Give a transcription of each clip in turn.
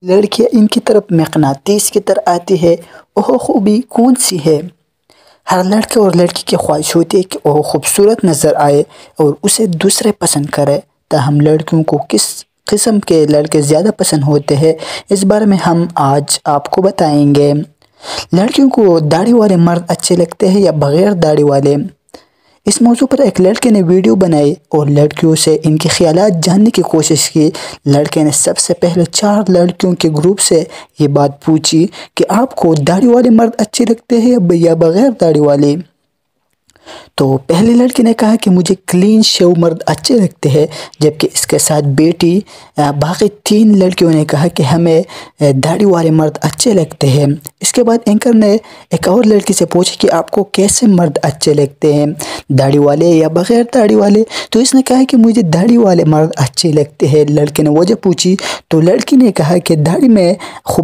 لڑکیاں ان کی طرف مقناطیس کی طرح آتی ہے۔ وہ خوبی کون سی ہے؟ ہر لڑکے اور لڑکی کی خواہش ہوتی ہے کہ وہ خوبصورت نظر آئے اور اسے دوسرے پسند کرے۔ تاہم لڑکیوں کو کس قسم کے لڑکے زیادہ پسند ہوتے ہیں، اس بارے میں ہم آج آپ کو بتائیں گے۔ لڑکیوں کو داڑھی والے مرد اچھے لگتے ہیں یا بغیر داڑھی والے؟ اس موضوع پر ایک لڑکے نے ویڈیو بنائی اور لڑکیوں سے ان کے خیالات جاننے کی کوشش کی۔ لڑکے نے سب سے پہلے 4 لڑکیوں کے گروپ سے یہ بات پوچھی کہ آپ کو داڑھی والے مرد اچھے لگتے ہیں یا بغیر داڑھی والے؟ تو پہلے لڑکی نے کہا کہ مجھے کلین شیو مرد اچھے لگتے ہیں، جبکہ اس کے ساتھ بیٹی باقی 3 لڑکیوں نے کہا کہ ہمیں داڑھی والے مرد اچھے لگتے ہیں۔ اس کے بعد اینکر نے ایک اور لڑکی سے پوچھا کہ آپ کو کیسے مرد اچھے لگتے ہیں، داڑھی والے یا بغیر داڑھی والے؟ تو اس نے کہا کہ مجھے داڑھی والے مرد اچھے لگتے ہیں۔ لڑکے نے وجہ پوچھی تو لڑکی نے کہا کہ داڑھی میں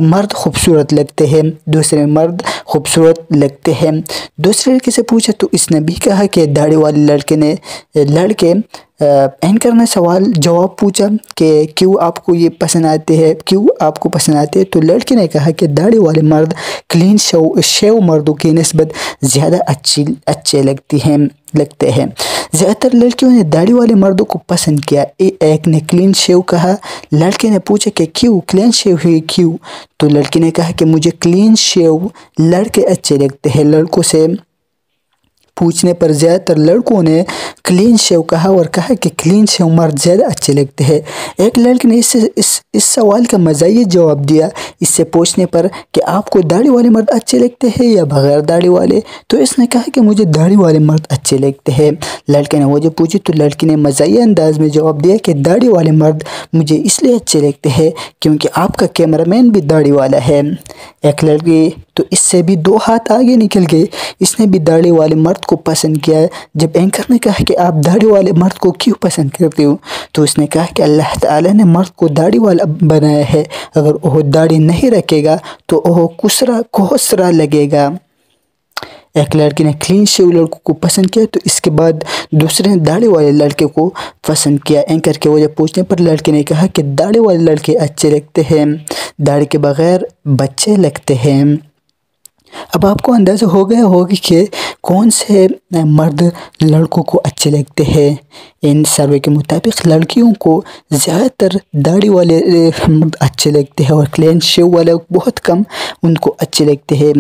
مرد خوبصورت لگتے ہیں، دوسرے مرد خوبصورت لگتے ہیں۔ دوسرے لڑکے سے پوچھا تو اس نے بھی کہا کہ داڑھی والے لڑکے اینکر نے سوال جواب پوچھا کہ کیوں آپ کو یہ پسند آتے ہیں، تو لڑکے نے کہا کہ داڑھی والے مرد کلین شیو مردوں کی نسبت زیادہ اچھے لگتے ہیں۔ زیادہ تر لڑکیوں نے داڑھی والے مردوں کو پسند کیا۔ ایک نے کلین شیو کہا۔ لڑکے نے پوچھا کہ کیوں کلین شیو ہی کیوں؟ تو لڑکی نے کہا کہ مجھے کلین شیو لڑکے اچھے لگتے ہیں۔ لڑکوں سے پوچھنے پر زیادہ تر لڑکوں نے کلین شیو کہا اور کہا کہ کلین شیو مرد زیادہ اچھے لگتے ہیں۔ ایک لڑکی نے اس سوال کا مزاحیہ جواب دیا اس سے پوچھنے پر کہ آپ کو داڑھی والے مرد اچھے لگتے ہیں یا بغیر داڑھی والے؟ تو اس نے کہا کہ مجھے داڑھی والے مرد اچھے لگتے ہیں۔ لڑکے نے وجہ پوچھی تو لڑکی نے مزاحیہ انداز میں جواب دیا کہ داڑھی والے مرد مجھے اس لیے اچھے لگتے ہیں کیونکہ آپ کا کیمرہ مین بھی داڑھی والا ہے۔ ایک لڑکی تو اس سے بھی 2 ہاتھ آگے نکل گئی، اس نے بھی داڑھی والے مرد کو پسند کیا۔ جب اینکر نے کہا کہ آپ داڑھی والے مرد کو کیوں پسند کرتے ہو، تو اس نے کہا کہ اللہ تعالی نے مرد کو داڑھی والا بنایا ہے، اگر وہ داڑھی نہیں رکھے گا تو وہ کوسرا لگے گا۔ ایک لڑکی نے کلین شیو لڑکوں کو پسند کیا تو اس کے بعد دوسرے نے داڑھی والے لڑکے کو پسند کیا۔ اینکر کے وجہ پوچھنے پر لڑکے نے کہا کہ داڑھی والے لڑکے اچھے لگتے ہیں، داڑھی کے بغیر بچے لگتے ہیں۔ اب آپ کو اندازہ ہو گیا ہوگی کہ کون سے مرد لڑکوں کو اچھے لگتے ہیں۔ ان سروے کے مطابق لڑکیوں کو زیادہ تر داڑھی والے مرد اچھے لگتے ہیں اور کلین شیو والے بہت کم ان کو اچھے لگتے ہیں۔